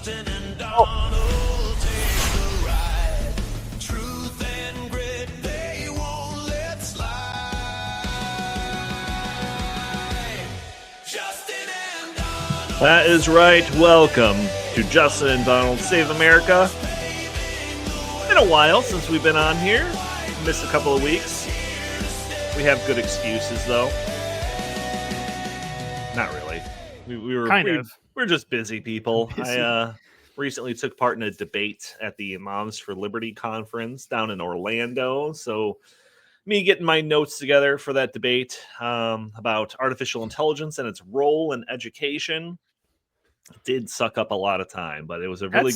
Justin and Donald take the ride. Truth and grit, they won't let slide. Justin and Donald. That is right. Welcome to Justin and Donald Save America. Been a while since we've been on here. Missed a couple of weeks. We have good excuses, though. Not really. We're just busy people. I recently took part in a debate at the Moms for Liberty conference down in Orlando. So me getting my notes together for that debate about artificial intelligence and its role in education did suck up a lot of time, but it was a really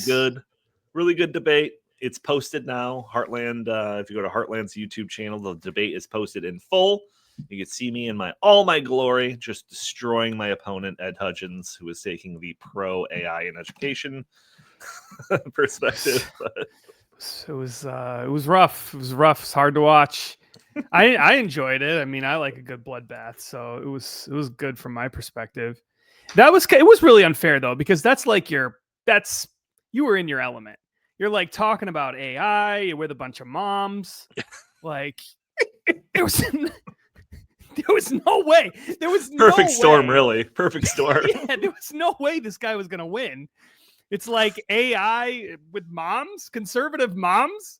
good debate. It's posted now. Heartland, if you go to Heartland's YouTube channel, the debate is posted in full. You can see me in all my glory, just destroying my opponent, Ed Hudgens, who is taking the pro AI in education perspective. It was rough. It was rough. It's hard to watch. I enjoyed it. I mean, I like a good bloodbath, so it was good from my perspective. It was really unfair though, because you were in your element. You're like talking about AI. You're with a bunch of moms. Like there was no way. There was perfect no storm, way. really. Perfect storm. Yeah, there was no way this guy was gonna win. It's like AI with moms, conservative moms.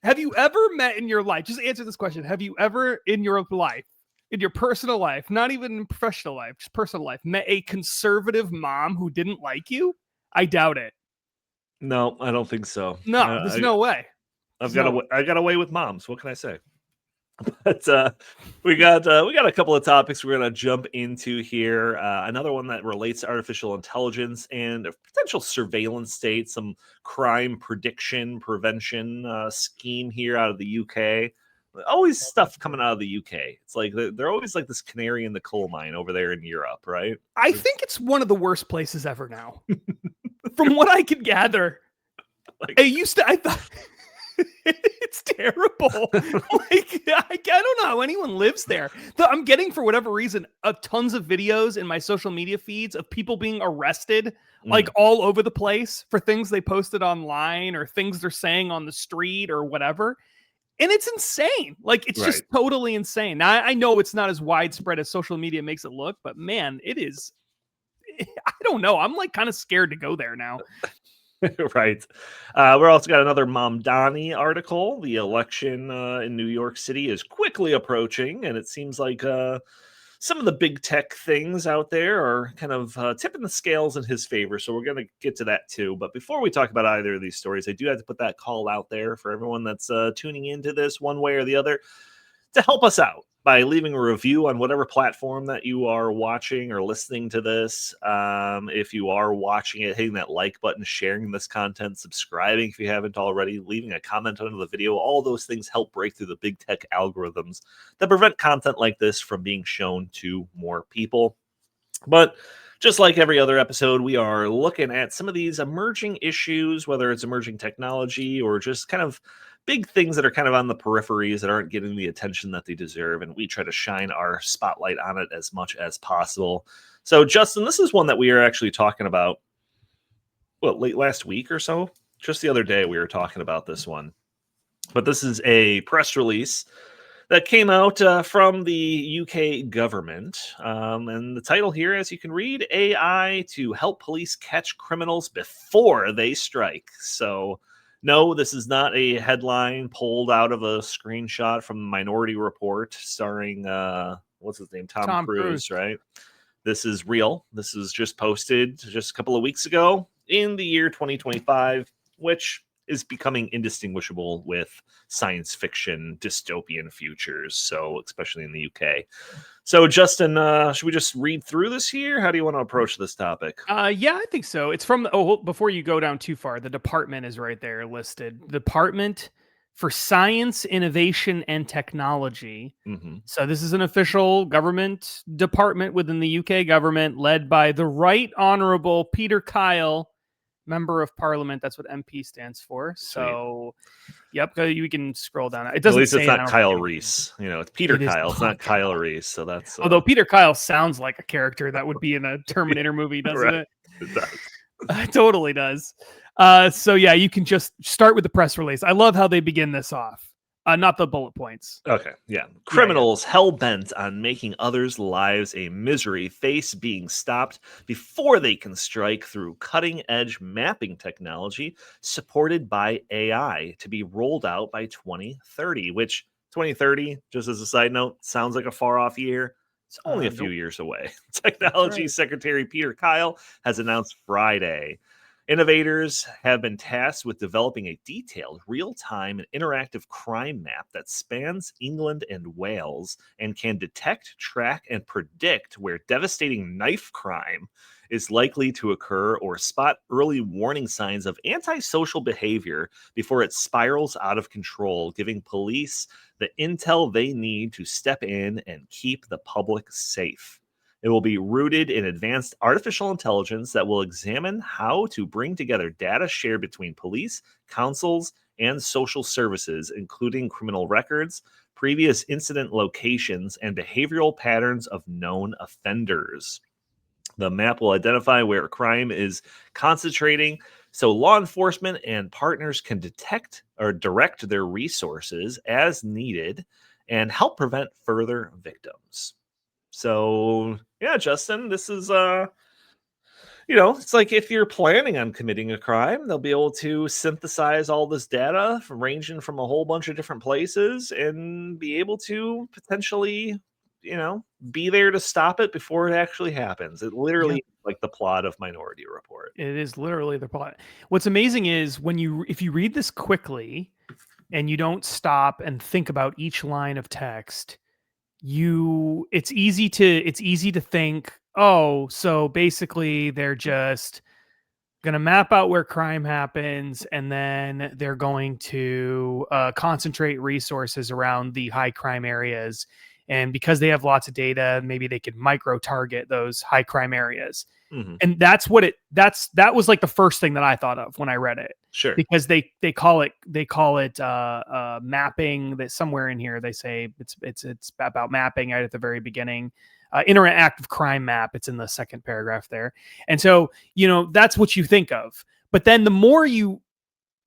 Have you ever met in your life? Just answer this question. Have you ever in your life, in your personal life, not even in professional life, just personal life, met a conservative mom who didn't like you? I doubt it. No, I don't think so. No, there's no way. I got away with moms. What can I say? But we got a couple of topics we're going to jump into here. Another one that relates to artificial intelligence and a potential surveillance state, some crime prediction prevention scheme here out of the UK. Always stuff coming out of the UK. It's like they're always like this canary in the coal mine over there in Europe, right? I think it's one of the worst places ever now. From what I can gather. I thought it's terrible. Like I don't know how anyone lives there. I'm getting, for whatever reason, tons of videos in my social media feeds of people being arrested, like all over the place for things they posted online or things they're saying on the street or whatever. And it's insane. Like it's just totally insane. Now I know it's not as widespread as social media makes it look, but man, it is. I don't know. I'm like kind of scared to go there now. Right. We're also got another mamdani article. The election in New York City is quickly approaching, and it seems like some of the big tech things out there are kind of tipping the scales in his favor. So we're going to get to that too. But before we talk about either of these stories, I do have to put that call out there for everyone that's tuning into this one way or the other to help us out by leaving a review on whatever platform that you are watching or listening to this. If you are watching it, hitting that like button, sharing this content, subscribing if you haven't already, leaving a comment under the video. All those things help break through the big tech algorithms that prevent content like this from being shown to more people. But just like every other episode, we are looking at some of these emerging issues, whether it's emerging technology or just kind of big things that are kind of on the peripheries that aren't getting the attention that they deserve, and we try to shine our spotlight on it as much as possible. So, Justin, this is one that we are actually talking about, late last week or so? Just the other day we were talking about this one. But this is a press release that came out from the UK government. And the title here, as you can read, AI to help police catch criminals before they strike. So, no, this is not a headline pulled out of a screenshot from Minority Report starring, what's his name? Tom Cruise, right? This is real. This is just posted just a couple of weeks ago in the year 2025, which is becoming indistinguishable with science fiction dystopian futures. So especially in the UK. So Justin, should we just read through this here? How do you want to approach this topic? Yeah, I think so. It's from, before you go down too far, the department is right there listed. Department for Science, Innovation, and Technology. Mm-hmm. So this is an official government department within the UK government led by the Right Honorable Peter Kyle, Member of Parliament. That's what MP stands for. So, yep, you can scroll down. It doesn't. At least say it's not Kyle Reese. You know, it's Peter Kyle. It's not Kyle Reese. So that's. Although Peter Kyle sounds like a character that would be in a Terminator movie, doesn't it? It does. It totally does. So yeah, you can just start with the press release. I love how they begin this off. Not the bullet points. Okay, yeah. Criminals hell-bent on making others' lives a misery face being stopped before they can strike through cutting-edge mapping technology supported by AI to be rolled out by 2030, which 2030, just as a side note, sounds like a far-off year. It's only a few Nope. years away. Technology Secretary Peter Kyle has announced Friday. Innovators have been tasked with developing a detailed, real-time, and interactive crime map that spans England and Wales and can detect, track, and predict where devastating knife crime is likely to occur or spot early warning signs of antisocial behavior before it spirals out of control, giving police the intel they need to step in and keep the public safe. It will be rooted in advanced artificial intelligence that will examine how to bring together data shared between police, councils, and social services, including criminal records, previous incident locations, and behavioral patterns of known offenders. The map will identify where crime is concentrating so law enforcement and partners can detect or direct their resources as needed and help prevent further victims. So, yeah, Justin, this is it's like if you're planning on committing a crime, they'll be able to synthesize all this data ranging from a whole bunch of different places and be able to potentially, be there to stop it before it actually happens. It literally is like the plot of Minority Report. It is literally the plot. What's amazing is if you read this quickly and you don't stop and think about each line of text, it's easy to think, oh, so basically they're just going to map out where crime happens and then they're going to concentrate resources around the high crime areas, and because they have lots of data, maybe they could micro target those high crime areas. Mhm. And that was like the first thing that I thought of when I read it. Sure. Because they call it mapping. That somewhere in here they say it's about mapping right at the very beginning. Interactive crime map. It's in the second paragraph there. And so, that's what you think of. But then the more you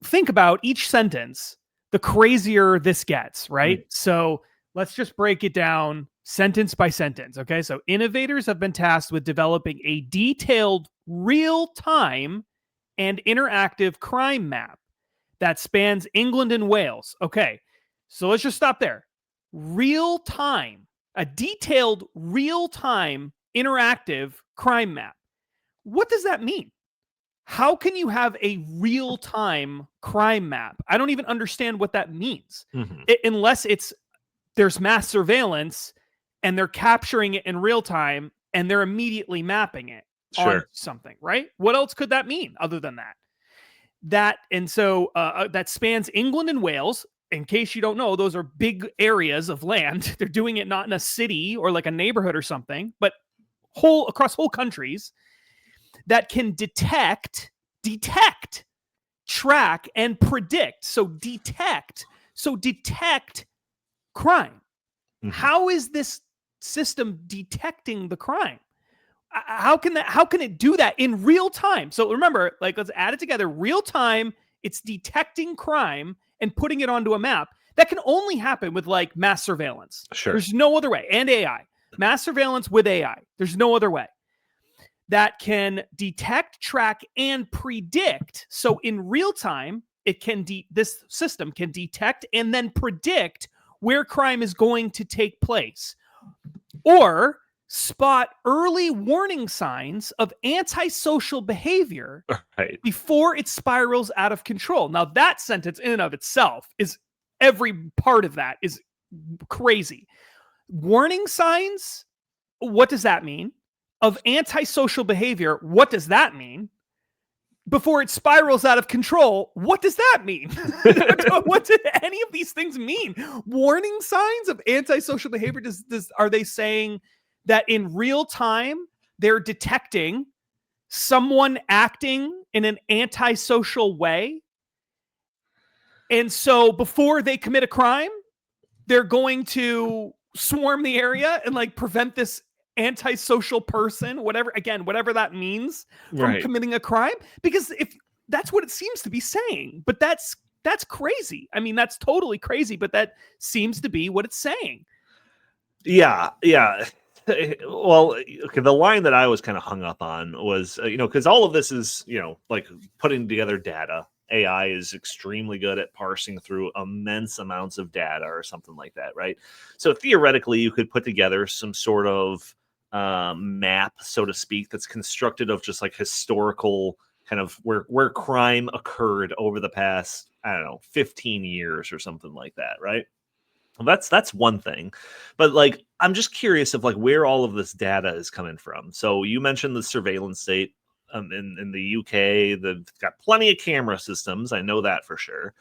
think about each sentence, the crazier this gets, right? So let's just break it down sentence by sentence. Okay. So innovators have been tasked with developing a detailed real-time and interactive crime map that spans England and Wales. Okay. So let's just stop there. Real-time, a detailed real-time interactive crime map. What does that mean? How can you have a real-time crime map? I don't even understand what that means. Unless there's mass surveillance and they're capturing it in real time and they're immediately mapping it on something, right? What else could that mean other than that? That spans England and Wales. In case you don't know, those are big areas of land. They're doing it not in a city or like a neighborhood or something, but across whole countries that can detect, track, and predict. So detect crime. How is this system detecting the crime? How can it do that in real time? So remember, let's add it together. Real time, it's detecting crime and putting it onto a map. That can only happen with mass surveillance. Sure. There's no other way. And AI. Mass surveillance with AI. There's no other way. That can detect, track, and predict. So in real time, this system can detect and then predict where crime is going to take place, or spot early warning signs of antisocial behavior before it spirals out of control. Now, that sentence in and of itself every part of that is crazy. Warning signs, what does that mean? Of antisocial behavior, what does that mean? Before it spirals out of control, what does that mean? What do any of these things mean? Warning signs of antisocial behavior? Are they saying that in real time they're detecting someone acting in an antisocial way? And so before they commit a crime, they're going to swarm the area and prevent this antisocial person, whatever that means, from Right. committing a crime? Because if that's what it seems to be saying, but that's crazy. I mean, that's totally crazy, but that seems to be what it's saying. Yeah, yeah. Well, okay, the line that I was kind of hung up on was, because all of this is, like putting together data. AI is extremely good at parsing through immense amounts of data or something like that, right? So theoretically, you could put together some sort of map, so to speak, that's constructed of just like historical kind of where crime occurred over the past, I don't know, 15 years or something like that, right? Well, that's one thing, but like I'm just curious of like where all of this data is coming from. So you mentioned the surveillance state in the UK. They've got plenty of camera systems. I know that for sure.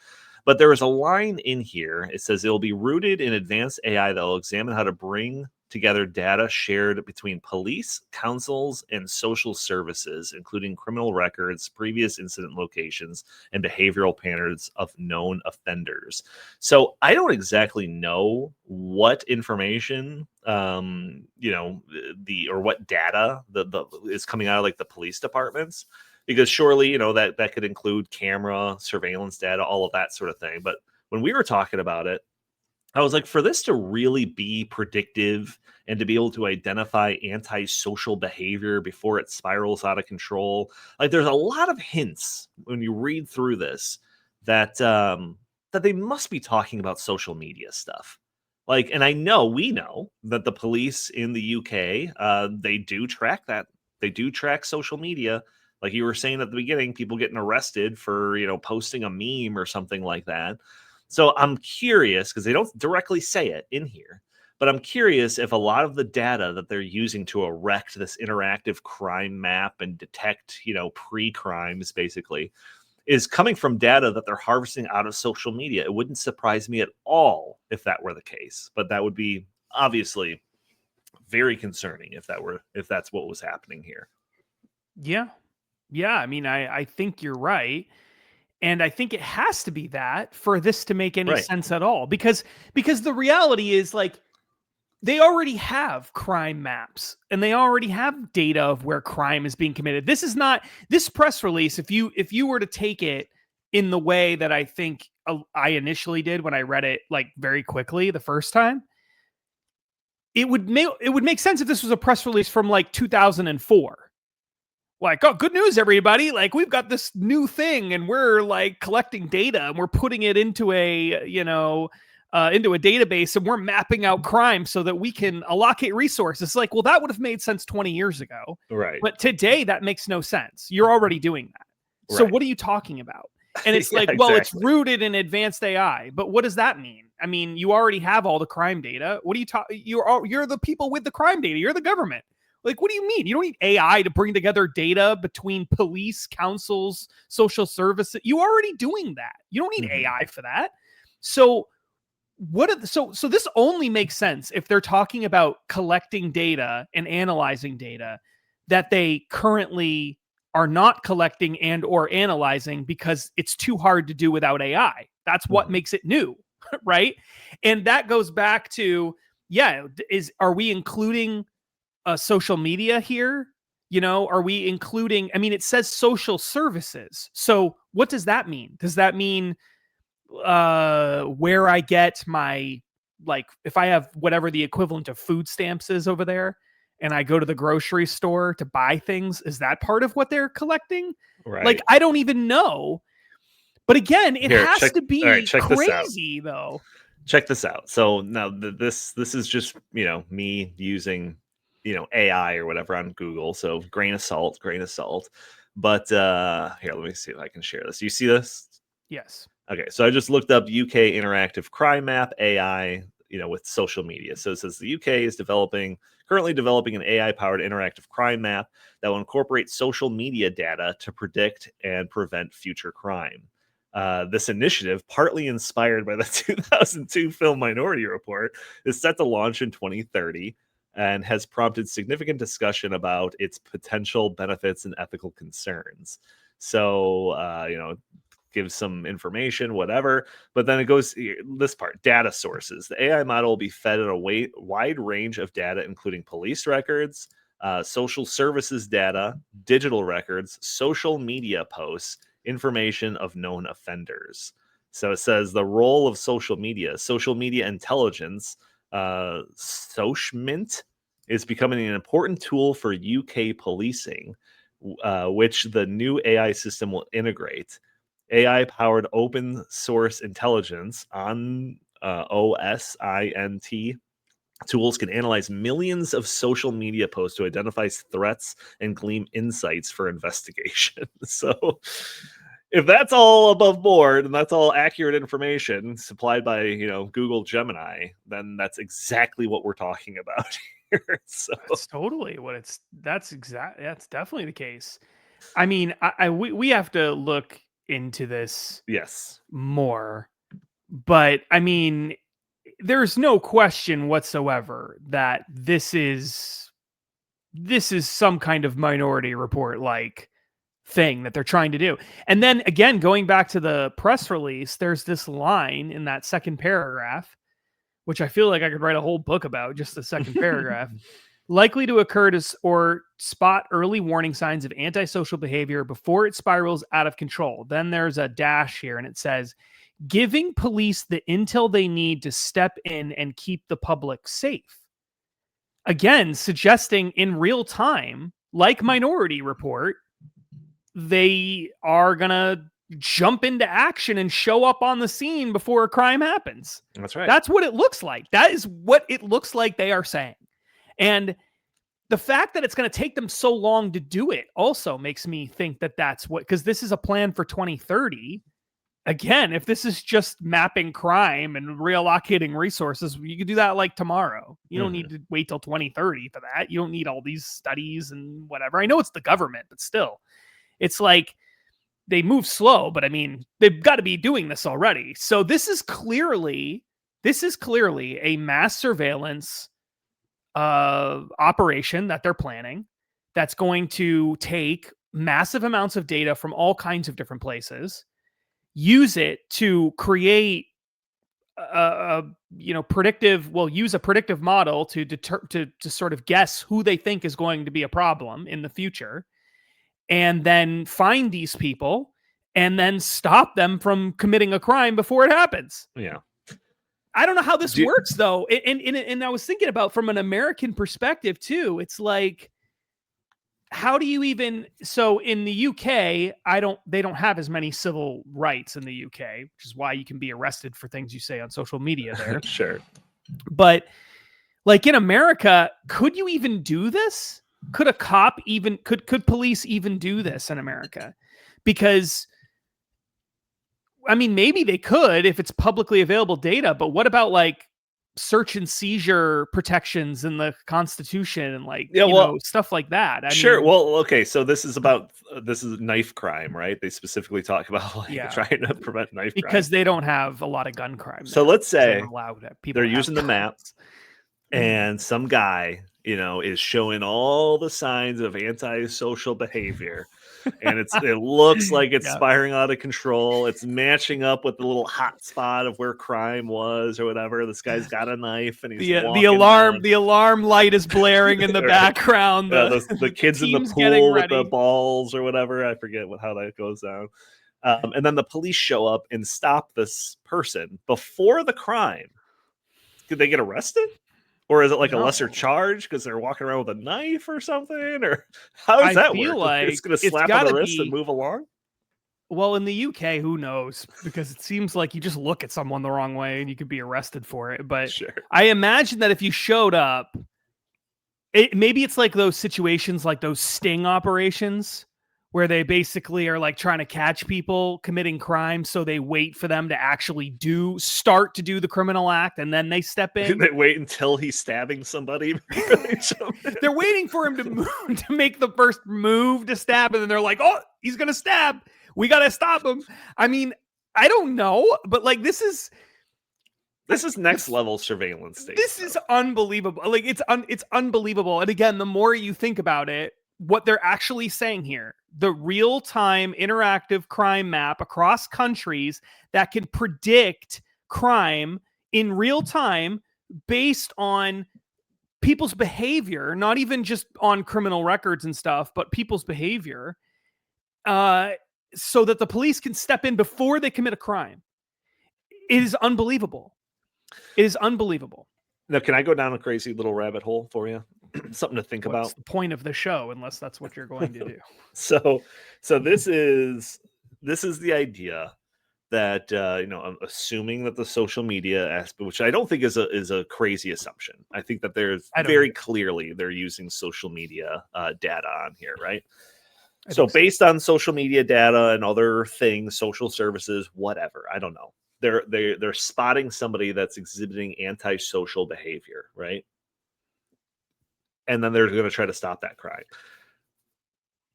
But there is a line in here. It says it'll be rooted in advanced AI that will examine how to bring together data shared between police, councils, and social services, including criminal records, previous incident locations, and behavioral patterns of known offenders. So I don't exactly know what information, or what data the is coming out of like the police departments, because surely that could include camera surveillance data, all of that sort of thing. But when we were talking about it, I was like, for this to really be predictive and to be able to identify antisocial behavior before it spirals out of control, like there's a lot of hints when you read through this that that they must be talking about social media stuff. Like, and we know that the police in the UK, they do track that. They do track social media. Like you were saying at the beginning, people getting arrested for posting a meme or something like that. So I'm curious because they don't directly say it in here, but I'm curious if a lot of the data that they're using to erect this interactive crime map and detect, pre-crimes basically is coming from data that they're harvesting out of social media. It wouldn't surprise me at all if that were the case, but that would be obviously very concerning if that's what was happening here. Yeah. Yeah. I mean, I think you're right. And I think it has to be that for this to make any Right. sense at all. Because the reality is, like, they already have crime maps and they already have data of where crime is being committed. This is not this press release. If you were to take it in the way that I think I initially did when I read it, like, very quickly the first time, it would make sense if this was a press release from like 2004. Like, oh, good news, everybody. Like, we've got this new thing and we're like collecting data and we're putting it into into a database and we're mapping out crime so that we can allocate resources. Like, well, that would have made sense 20 years ago. Right. But today that makes no sense. You're already doing that. So Right. what are you talking about? And it's Yeah, like, well, it's exactly. rooted in advanced AI. But what does that mean? I mean, you already have all the crime data. What are you talking? You're the people with the crime data. You're the government. Like, what do you mean? You don't need AI to bring together data between police, councils, social services. You already doing that. You don't need Mhm. AI for that. So so this only makes sense if they're talking about collecting data and analyzing data that they currently are not collecting and or analyzing because it's too hard to do without AI. That's what Mhm. makes it new, right? And that goes back to, are we including social media here? Are we including, I mean, it says social services. So what does that mean? Does that mean where I get my, like, if I have whatever the equivalent of food stamps is over there and I go to the grocery store to buy things, is that part of what they're collecting? Like, Right. I don't even know. But again, it Here, has check. to All right, be check this out. crazy though. Check this out. So now this is just me using AI or whatever on Google. So grain of salt, grain of salt. But here, let me see if I can share this. You see this? Yes. Okay, so I just looked up UK interactive crime map AI, with social media. So it says the UK is currently developing an AI powered interactive crime map that will incorporate social media data to predict and prevent future crime. This initiative, partly inspired by the 2002 film Minority Report, is set to launch in 2030 and has prompted significant discussion about its potential benefits and ethical concerns. So, gives some information, whatever. But then it goes this part, data sources. The AI model will be fed a wide range of data, including police records, social services data, digital records, social media posts, information of known offenders. So it says the role of social media intelligence, SOCMINT, is becoming an important tool for UK policing, which the new AI system will integrate. AI-powered open source intelligence on OSINT tools can analyze millions of social media posts to identify threats and glean insights for investigation. So if that's all above board and that's all accurate information supplied by, Google Gemini, then that's exactly what we're talking about here. So That's totally what that's definitely the case. I mean, we have to look into this yes. more, but I mean, there's no question whatsoever that this is some kind of Minority Report like thing that they're trying to do. And then again, going back to the press release, there's this line in that second paragraph, which I feel like I could write a whole book about, just the second paragraph. Likely to occur or spot early warning signs of antisocial behavior before it spirals out of control. Then there's a dash here and it says, giving police the intel they need to step in and keep the public safe. Again, suggesting in real time, like Minority Report, they are going to jump into action and show up on the scene before a crime happens. That's right. That's what it looks like. That is what it looks like they are saying. And the fact that it's going to take them so long to do it also makes me think that that's what, because this is a plan for 2030. Again, if this is just mapping crime and reallocating resources, you could do that like tomorrow. You don't need to wait till 2030 for that. You don't need all these studies and whatever. I know it's the government, but still, it's like they move slow, but I mean, they've got to be doing this already. So this is clearly a mass surveillance operation that they're planning that's going to take massive amounts of data from all kinds of different places, use it to create use a predictive model to sort of guess who they think is going to be a problem in the future, and then find these people and then stop them from committing a crime before it happens. Yeah. I don't know how this works though. And I was thinking about from an American perspective too. It's like, how do you even, so in the UK, they don't have as many civil rights in the UK, which is why you can be arrested for things you say on social media there. Sure. But like in America, could you even do this? Could a cop even, could police even do this in America? Because I mean, maybe they could if it's publicly available data, but what about like search and seizure protections in the Constitution and like, stuff like that? I mean, well, okay. So this is knife crime, right? They specifically talk about trying to prevent knife crime. Because they don't have a lot of gun crime. So let's say they're using the map and some guy, is showing all the signs of antisocial behavior. And it looks like it's spiraling out of control. It's matching up with the little hot spot of where crime was or whatever. This guy's got a knife and he's the alarm light is blaring in the background. The kids in the pool with the balls or whatever. I forget how that goes down. And then the police show up and stop this person before the crime. Did they get arrested? Or is it like a lesser charge because they're walking around with a knife or something? Or how does that work? Like it's going to slap on the wrist and move along? Well, in the UK, who knows? Because it seems like you just look at someone the wrong way and you could be arrested for it. But sure. I imagine that if you showed up, maybe it's like those situations, like those sting operations, where they basically are like trying to catch people committing crime. So they wait for them to actually start to do the criminal act. And then they step in. They wait until he's stabbing somebody. They're waiting for him to make the first move to stab. And then they're like, oh, he's going to stab. We got to stop him. I mean, I don't know, but like, this is next level surveillance state. This is unbelievable. Like it's unbelievable. And again, the more you think about it, what they're actually saying here, the real-time interactive crime map across countries that can predict crime in real time based on people's behavior, not even just on criminal records and stuff, but people's behavior, so that the police can step in before they commit a crime. It is unbelievable. It is unbelievable. Now, can I go down a crazy little rabbit hole for you? Something to think What's about. the point of the show, unless that's what you're going to do? So this is the idea that I'm assuming that the social media aspect, which I don't think is a crazy assumption. I think that there's very clearly they're using social media data on here, right? So based on social media data and other things, social services, whatever, I don't know. They're spotting somebody that's exhibiting antisocial behavior, right? And then they're going to try to stop that crime.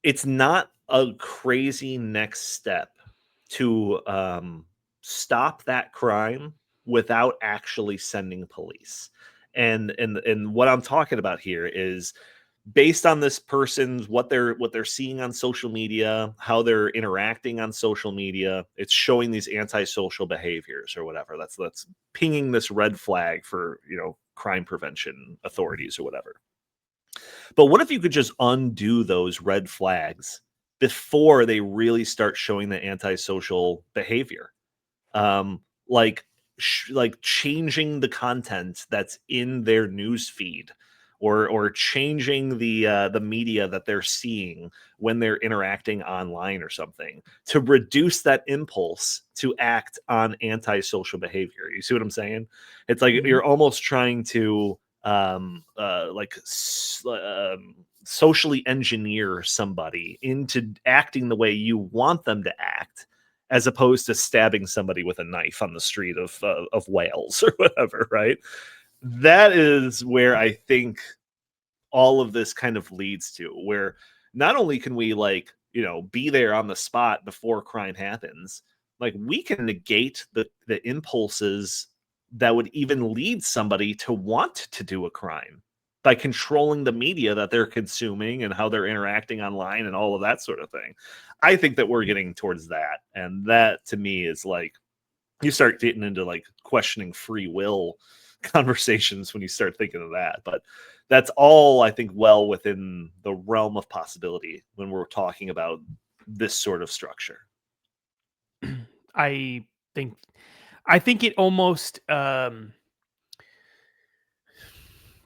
It's not a crazy next step to stop that crime without actually sending police. And what I'm talking about here is based on this person's what they're seeing on social media, how they're interacting on social media, it's showing these antisocial behaviors or whatever. That's pinging this red flag for, crime prevention authorities or whatever. But what if you could just undo those red flags before they really start showing the antisocial behavior? Like changing the content that's in their news feed, or changing the media that they're seeing when they're interacting online or something to reduce that impulse to act on antisocial behavior. You see what I'm saying? It's like you're almost trying to socially engineer somebody into acting the way you want them to act, as opposed to stabbing somebody with a knife on the street of Wales or whatever, right? That is where I think all of this kind of leads to, where not only can we be there on the spot before crime happens, like we can negate the impulses that would even lead somebody to want to do a crime by controlling the media that they're consuming and how they're interacting online and all of that sort of thing. I think that we're getting towards that. And that to me is like, you start getting into like questioning free will conversations when you start thinking of that. But that's all, I think, well within the realm of possibility when we're talking about this sort of structure. I think it almost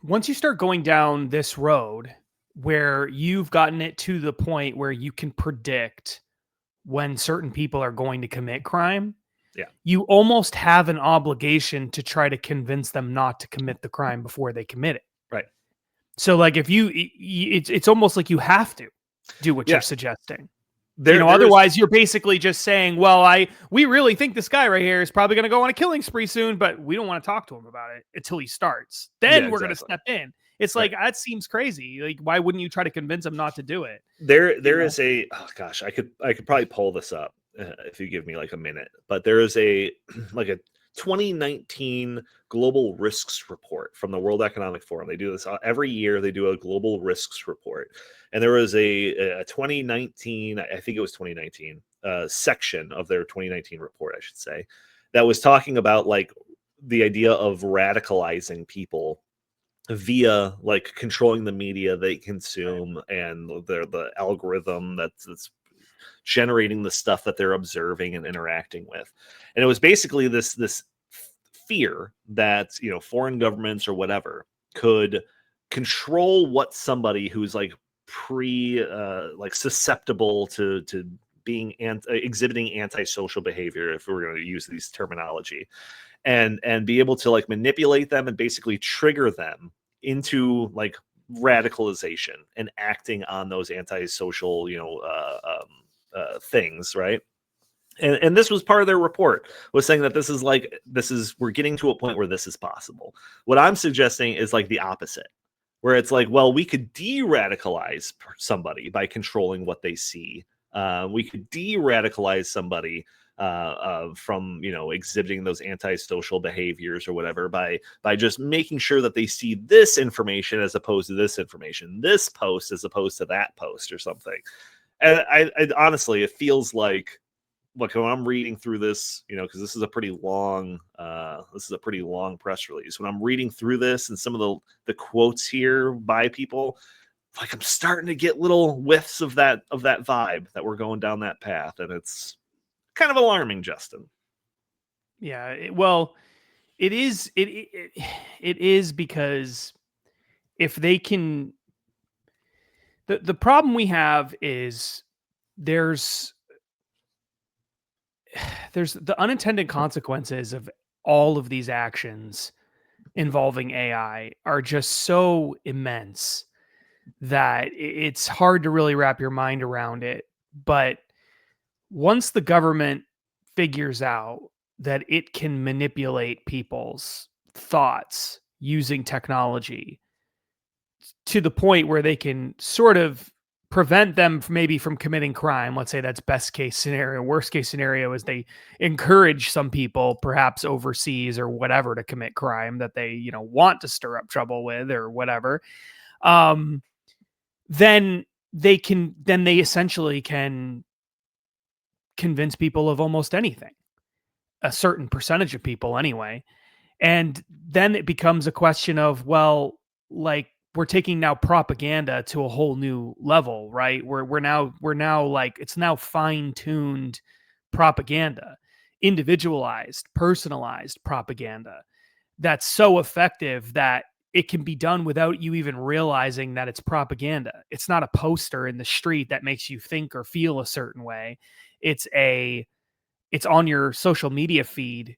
once you start going down this road where you've gotten it to the point where you can predict when certain people are going to commit crime, you almost have an obligation to try to convince them not to commit the crime before they commit it. Right. So like if it's almost like you have to do what you're suggesting. Otherwise you're basically just saying, well, we really think this guy right here is probably going to go on a killing spree soon, but we don't want to talk to him about it until he starts. Then we're going to step in. It's like, that seems crazy. Like, why wouldn't you try to convince him not to do it? There is a, oh gosh, I could probably pull this up if you give me like a minute, but there is a 2019 global risks report from the World Economic Forum. They do this every year. They do a global risks report. And there was a 2019, I think it was 2019, section of their 2019 report, I should say, that was talking about like the idea of radicalizing people via like controlling the media they consume and the algorithm that's generating the stuff that they're observing and interacting with. And it was basically this fear that, foreign governments or whatever could control what somebody who's like susceptible to being exhibiting antisocial behavior, if we're going to use these terminology, and be able to like manipulate them and basically trigger them into like radicalization and acting on those antisocial things, right? And this was part of their report, was saying that we're getting to a point where this is possible. What I'm suggesting is like the opposite, where it's like, well, we could de-radicalize somebody by controlling what they see. We could de-radicalize somebody from exhibiting those antisocial behaviors or whatever by just making sure that they see this information as opposed to this information, this post as opposed to that post or something. And I honestly, it feels like, look, when I'm reading through this, because this is a pretty long press release. When I'm reading through this and some of the quotes here by people, like I'm starting to get little whiffs of that vibe that we're going down that path, and it's kind of alarming, Justin. Yeah, well, it is. It is because if they can, the problem we have is there's the unintended consequences of all of these actions involving AI are just so immense that it's hard to really wrap your mind around it. But once the government figures out that it can manipulate people's thoughts using technology to the point where they can sort of prevent them maybe from committing crime. Let's say that's best case scenario. Worst case scenario is they encourage some people, perhaps overseas or whatever, to commit crime that they, want to stir up trouble with or whatever. Then they essentially can convince people of almost anything, a certain percentage of people anyway. And then it becomes a question of, well, like, we're taking now propaganda to a whole new level, right? We're now like, it's now fine-tuned propaganda, individualized, personalized propaganda that's so effective that it can be done without you even realizing that it's propaganda. It's not a poster in the street that makes you think or feel a certain way. It's on your social media feed.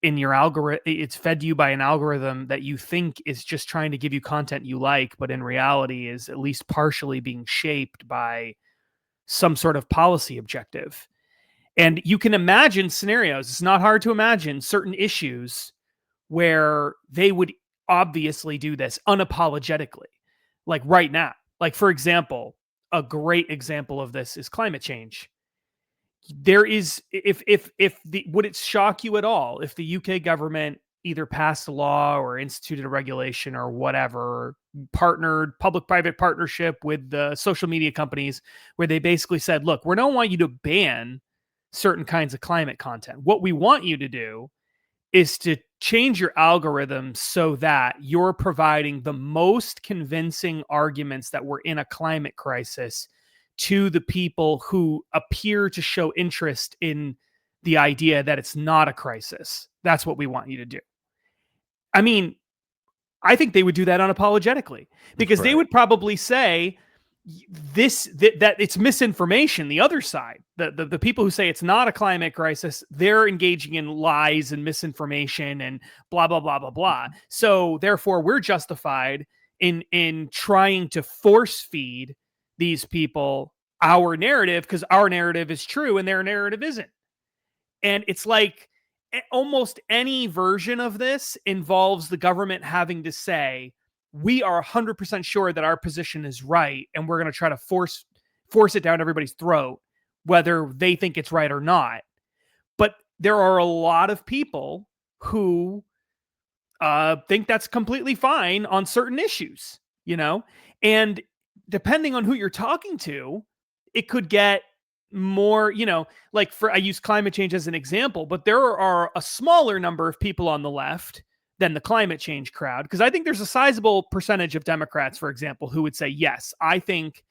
In your algorithm, it's fed to you by an algorithm that you think is just trying to give you content you like, but in reality is at least partially being shaped by some sort of policy objective. And you can imagine scenarios, it's not hard to imagine certain issues where they would obviously do this unapologetically, like right now. Like, for example, a great example of this is climate change. There is, would it shock you at all if the UK government either passed a law or instituted a regulation or whatever, partnered public-private partnership with the social media companies, where they basically said, look, we don't want you to ban certain kinds of climate content. What we want you to do is to change your algorithm so that you're providing the most convincing arguments that we're in a climate crisis to the people who appear to show interest in the idea that it's not a crisis. That's what we want you to do. I mean, I think they would do that unapologetically, because they would probably say that it's misinformation. The other side, the people who say it's not a climate crisis, they're engaging in lies and misinformation and blah, blah, blah, blah, blah. So therefore we're justified in trying to force feed these people our narrative, because our narrative is true and their narrative isn't. And it's like almost any version of this involves the government having to say, we are 100% sure that our position is right, and we're going to try to force it down everybody's throat, whether they think it's right or not. But there are a lot of people who think that's completely fine on certain issues, and depending on who you're talking to, it could get more, like I use climate change as an example, but there are a smaller number of people on the left than the climate change crowd. Because I think there's a sizable percentage of Democrats, for example, who would say, yes, I think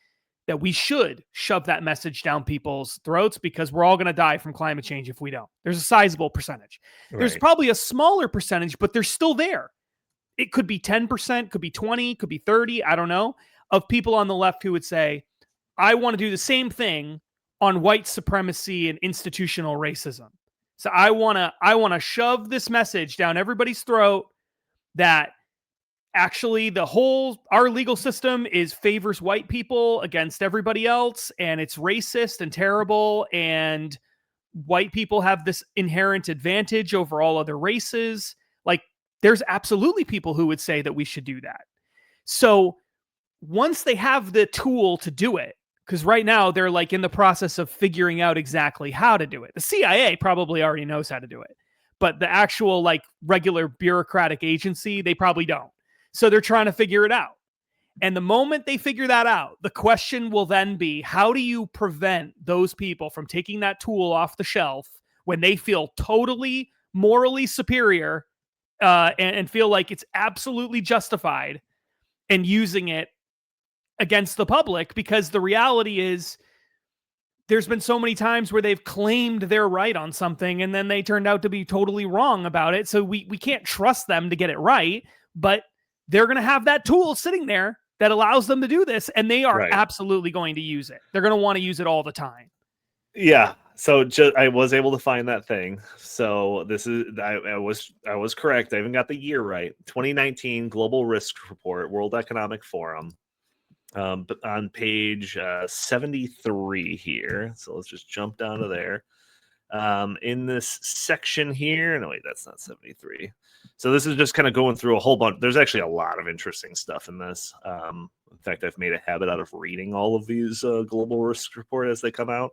that we should shove that message down people's throats because we're all going to die from climate change if we don't. There's a sizable percentage. Right. There's probably a smaller percentage, but they're still there. It could be 10%, could be 20, could be 30, I don't know, of people on the left who would say, I want to do the same thing on white supremacy and institutional racism. So I want to shove this message down everybody's throat that actually our legal system favors white people against everybody else, and it's racist and terrible, and white people have this inherent advantage over all other races. Like, there's absolutely people who would say that we should do that. So once they have the tool to do it, Because right now they're like in the process of figuring out exactly how to do it. The CIA probably already knows how to do it, but the actual like regular bureaucratic agency, they probably don't. So they're trying to figure it out. And the moment they figure that out, the question will then be, how do you prevent those people from taking that tool off the shelf when they feel totally morally superior and feel like it's absolutely justified and using it against the public? Because the reality is there's been so many times where they've claimed they're right on something and then they turned out to be totally wrong about it. So we can't trust them to get it right, but they're going to have that tool sitting there that allows them to do this, and they are absolutely going to use it. They're going to want to use it all the time. Yeah. So I was able to find that thing. So this is I was correct. I even got the year right. 2019 Global Risk Report, World Economic Forum. But on page 73 here. So let's just jump down to there. In this section here, no wait, that's not 73. So this is just kind of going through a whole bunch. There's actually a lot of interesting stuff in this. In fact, I've made a habit out of reading all of these Global Risk Report as they come out.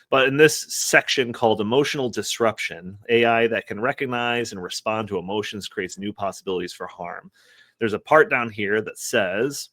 But in this section called Emotional Disruption, AI that can recognize and respond to emotions creates new possibilities for harm. There's a part down here that says,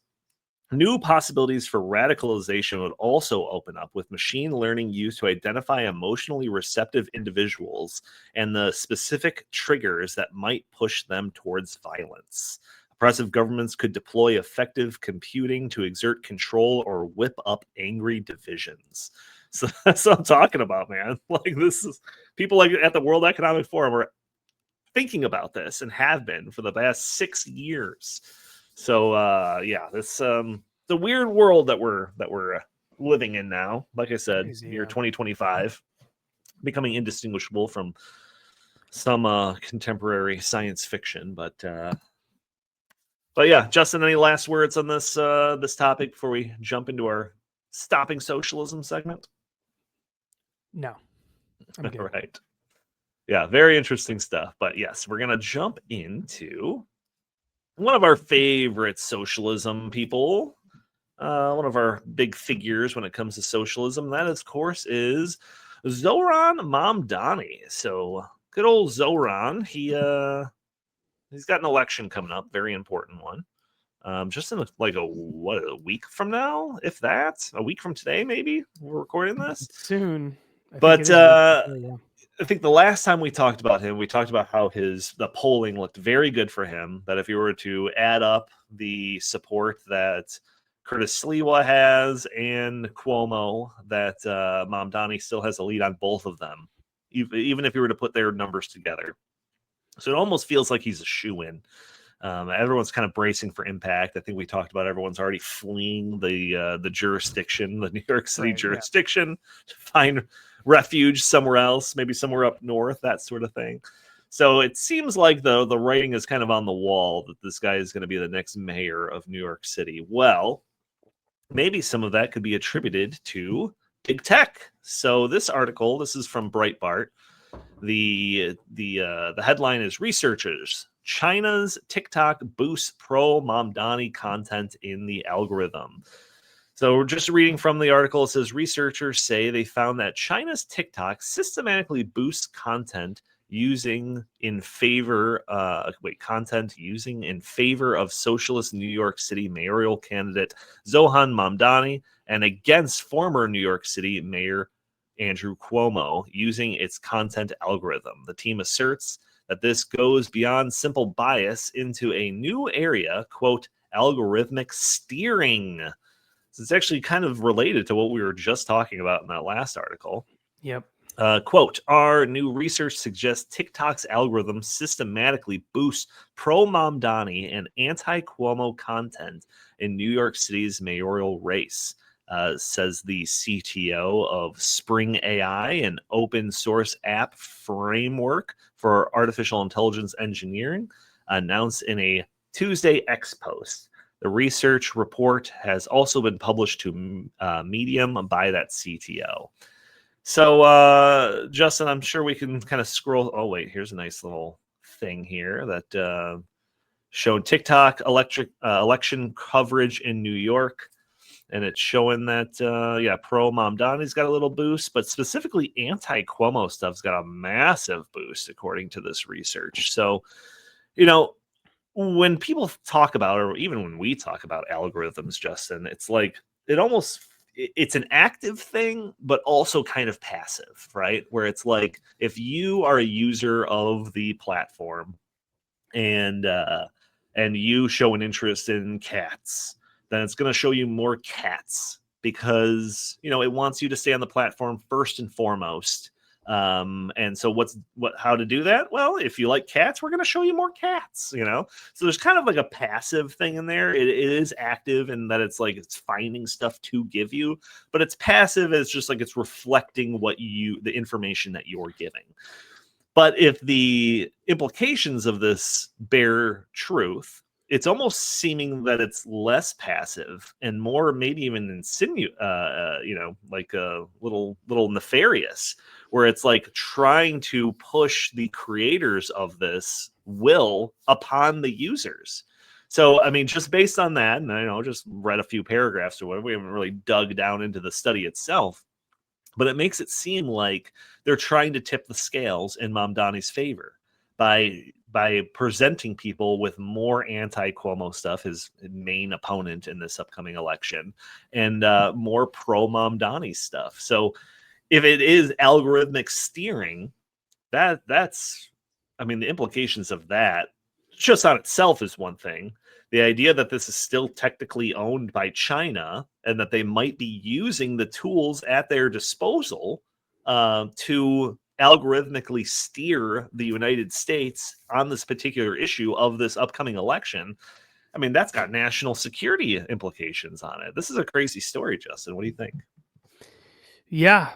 new possibilities for radicalization would also open up with machine learning used to identify emotionally receptive individuals and the specific triggers that might push them towards violence. Oppressive governments could deploy effective computing to exert control or whip up angry divisions. So that's what I'm talking about, man. Like, this is people like at the World Economic Forum are thinking about this and have been for the past 6 years. So yeah, this the weird world that we're living in now. Like I said, year 2025, becoming indistinguishable from some contemporary science fiction. But yeah, Justin, any last words on this this topic before we jump into our stopping socialism segment? No, I'm good. All right. Yeah, very interesting stuff. But yes, we're gonna jump into one of our favorite socialism people, one of our big figures when it comes to socialism. That, of course, is Zohran Mamdani. So good old Zohran. He's got an election coming up, very important one. Just in like a week from now, if that, a week from today, maybe we're recording this soon. But I think the last time we talked about him, we talked about how the polling looked very good for him. That if you were to add up the support that Curtis Sliwa has and Cuomo, that Mamdani still has a lead on both of them, even if you were to put their numbers together. So it almost feels like he's a shoo-in. Everyone's kind of bracing for impact. I think we talked about everyone's already fleeing the jurisdiction, the New York City jurisdiction, to find refuge somewhere else, maybe somewhere up north, that sort of thing. So it seems like the writing is kind of on the wall that this guy is going to be the next mayor of New York City. Well, maybe some of that could be attributed to big tech. So this article, this is from Breitbart. The headline is Researchers: China's TikTok boosts pro-Mamdani content in the algorithm. So we're just reading from the article. It says researchers say they found that China's TikTok systematically boosts content using in favor of socialist New York City mayoral candidate Zohran Mamdani and against former New York City Mayor Andrew Cuomo using its content algorithm. The team asserts that this goes beyond simple bias into a new area, quote, algorithmic steering. So it's actually kind of related to what we were just talking about in that last article. Yep. Quote, our new research suggests TikTok's algorithm systematically boosts pro-Mamdani and anti-Cuomo content in New York City's mayoral race, says the CTO of Spring AI, an open source app framework for artificial intelligence engineering, announced in a Tuesday X post. The research report has also been published to Medium by that CTO. So, Justin, I'm sure we can kind of scroll. Oh, wait, here's a nice little thing here that showed TikTok election coverage in New York. and it's showing that pro Mamdani's got a little boost, but specifically anti Cuomo stuff's got a massive boost according to this research. So, when people talk about, or even when we talk about algorithms, Justin, it's like it's an active thing, but also kind of passive, right? Where it's like if you are a user of the platform and you show an interest in cats, then it's going to show you more cats because it wants you to stay on the platform first and foremost. And so how to do that? Well, if you like cats, we're going to show you more cats, so there's kind of like a passive thing in there. It is active in that it's like it's finding stuff to give you, but it's passive. It's just like it's reflecting the information that you're giving. But if the implications of this bear truth, it's almost seeming that it's less passive and more maybe even like a little nefarious, where it's like trying to push the creators of this will upon the users. So, I mean, just based on that, and I just read a few paragraphs or whatever, we haven't really dug down into the study itself, but it makes it seem like they're trying to tip the scales in Mamdani's favor by presenting people with more anti-Cuomo stuff, his main opponent in this upcoming election, and more pro-Mamdani stuff. So if it is algorithmic steering, that's the implications of that just on itself is one thing. The idea that this is still technically owned by China and that they might be using the tools at their disposal to algorithmically steer the United States on this particular issue of this upcoming election, that's got national security implications on it. This is a crazy story, Justin. What do you think? Yeah,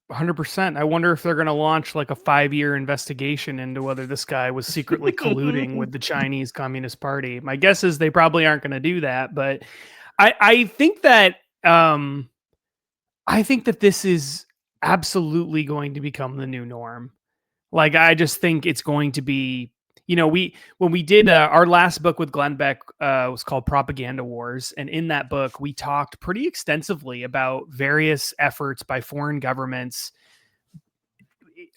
100%. I wonder if they're going to launch like a 5-year investigation into whether this guy was secretly colluding with the Chinese Communist Party. My guess is they probably aren't going to do that, but I think that this is absolutely going to become the new norm. Like, I just think it's going to be, when we did our last book with Glenn Beck was called Propaganda Wars. And in that book, we talked pretty extensively about various efforts by foreign governments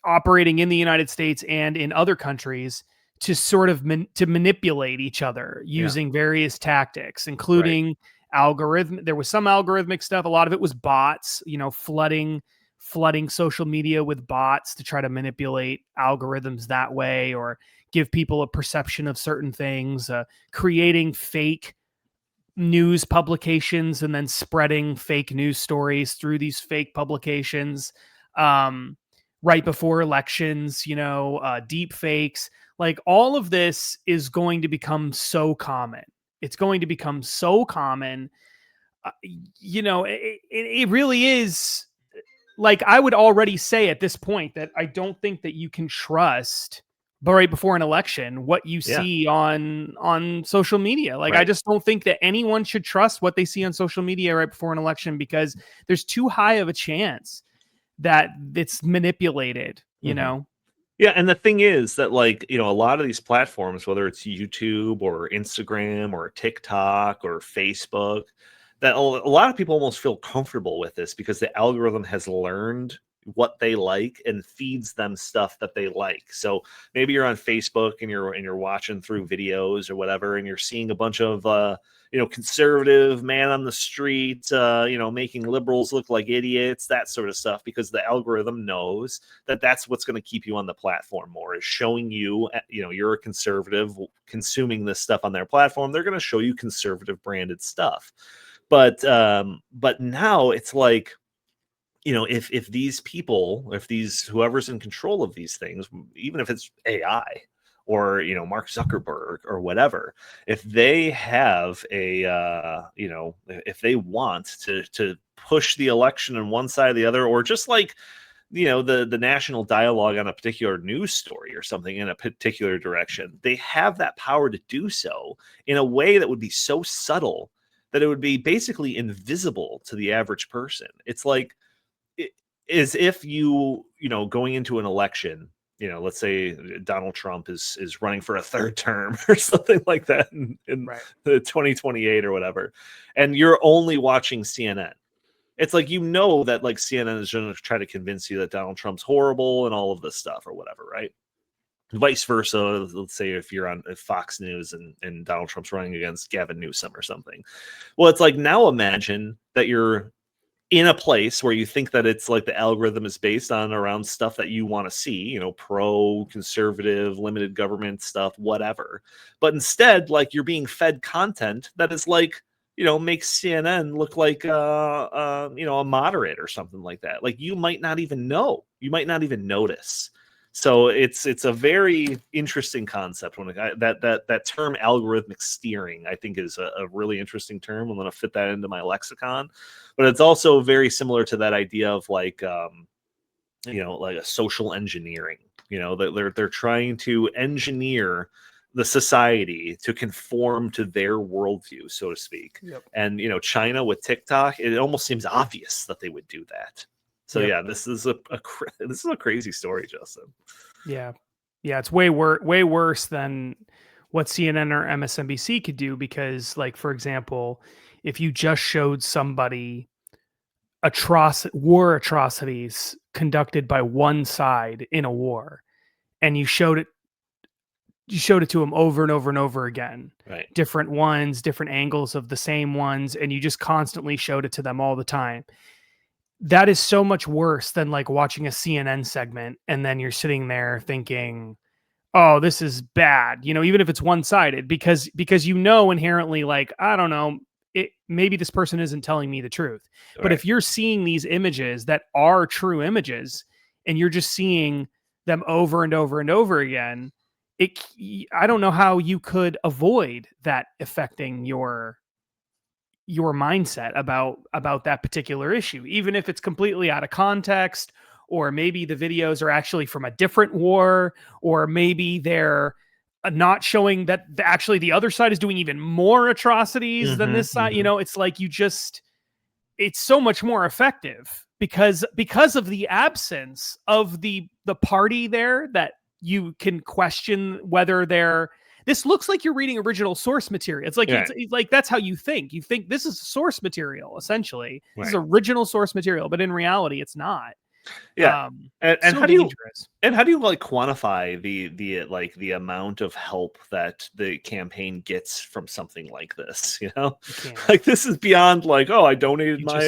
operating in the United States and in other countries to sort of to manipulate each other using various tactics, including algorithm. There was some algorithmic stuff. A lot of it was bots, flooding social media with bots to try to manipulate algorithms that way, or give people a perception of certain things, creating fake news publications and then spreading fake news stories through these fake publications right before elections, deep fakes. Like, all of this is going to become so common. It's going to become so common. It really is. Like, I would already say at this point that I don't think that you can trust, but right before an election, what you see on social media. Like, I just don't think that anyone should trust what they see on social media right before an election, because there's too high of a chance that it's manipulated, Yeah, and the thing is that, a lot of these platforms, whether it's YouTube or Instagram or TikTok or Facebook, that a lot of people almost feel comfortable with this because the algorithm has learned what they like and feeds them stuff that they like. So maybe you're on Facebook and you're watching through videos or whatever, and you're seeing a bunch of conservative man on the street, making liberals look like idiots, that sort of stuff, because the algorithm knows that that's what's going to keep you on the platform more, is showing you, you're a conservative consuming this stuff on their platform. They're going to show you conservative branded stuff. But now it's like, if these people, whoever's in control of these things, even if it's AI or, Mark Zuckerberg or whatever, if they have if they want to push the election on one side or the other, or just like, the national dialogue on a particular news story or something in a particular direction, they have that power to do so in a way that would be so subtle that it would be basically invisible to the average person. It's like, as if going into an election, let's say Donald Trump is running for a third term or something like that in Right. the 2028 or whatever, and you're only watching CNN. It's like, that like CNN is going to try to convince you that Donald Trump's horrible and all of this stuff or whatever, right? Vice versa. Let's say if you're on Fox News and Donald Trump's running against Gavin Newsom or something. Well, it's like, now imagine that you're in a place where you think that it's like the algorithm is based on around stuff that you want to see, pro conservative, limited government stuff, whatever. But instead, like, you're being fed content that is like, makes CNN look like a moderate or something like that. Like, you might not even know, you might not even notice. So it's a very interesting concept. When that term algorithmic steering, I think, is a really interesting term. I'm going to fit that into my lexicon, but it's also very similar to that idea of like like a social engineering. That they're trying to engineer the society to conform to their worldview, so to speak. Yep. And China with TikTok, it almost seems obvious that they would do that. So Yep. this is a crazy story, Justin. Yeah. It's way worse than what CNN or MSNBC could do, because, like, for example, if you just showed somebody war atrocities conducted by one side in a war, and you showed it to them over and over and over again, Right. different ones, different angles of the same ones, and you just constantly showed it to them all the time, that is so much worse than like watching a CNN segment and then you're sitting there thinking, oh, this is bad, even if it's one-sided, because inherently, like, I don't know, maybe this person isn't telling me the truth. Right. But if you're seeing these images that are true images and you're just seeing them over and over and over again, I don't know how you could avoid that affecting your mindset about that particular issue, even if it's completely out of context, or maybe the videos are actually from a different war, or maybe they're not showing that actually the other side is doing even more atrocities than this side. It's like, it's so much more effective because of the absence of the party there, that you can question whether this looks like you're reading original source material. It's like, it's like, that's how you think. You think this is source material, essentially. This is original source material, but in reality, it's not. Yeah. And so how do you like quantify the amount of help that the campaign gets from something like this? Like, this is beyond like, oh, I donated my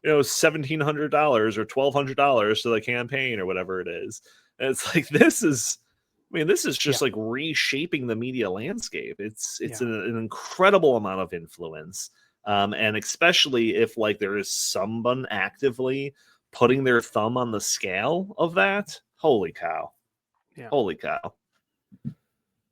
$1,700 or $1,200 to the campaign or whatever it is. And it's like, this is just like reshaping the media landscape. It's an incredible amount of influence. And especially if like there is someone actively putting their thumb on the scale of that. Holy cow. Yeah. Holy cow.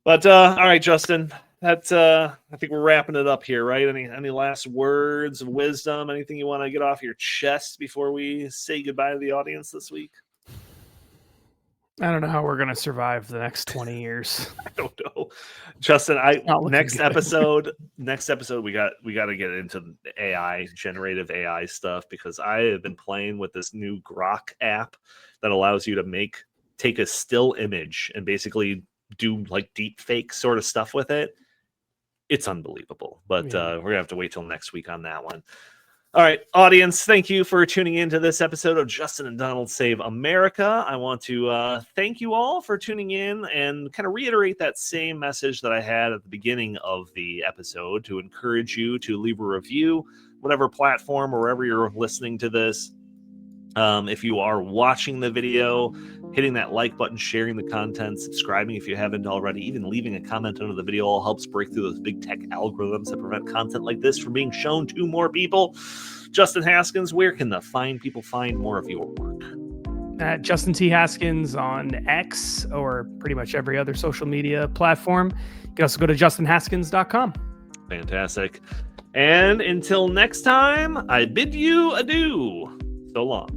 But all right, Justin, that's I think we're wrapping it up here, right? Any last words of wisdom, anything you want to get off your chest before we say goodbye to the audience this week? I don't know how we're going to survive the next 20 years. I don't know, Justin. Next episode, we got to get into AI, generative AI stuff, because I have been playing with this new Grok app that allows you to take a still image and basically do like deep fake sort of stuff with it. It's unbelievable, but we're gonna have to wait till next week on that one. All right, audience, thank you for tuning in to this episode of Justin and Donald Save America. I want to thank you all for tuning in and kind of reiterate that same message that I had at the beginning of the episode, to encourage you to leave a review, whatever platform or wherever you're listening to this. If you are watching the video, hitting that like button, sharing the content, subscribing if you haven't already, even leaving a comment under the video all helps break through those big tech algorithms that prevent content like this from being shown to more people. Justin Haskins, where can the fine people find more of your work? At Justin T. Haskins on X, or pretty much every other social media platform. You can also go to justinhaskins.com. Fantastic. And until next time, I bid you adieu. So long.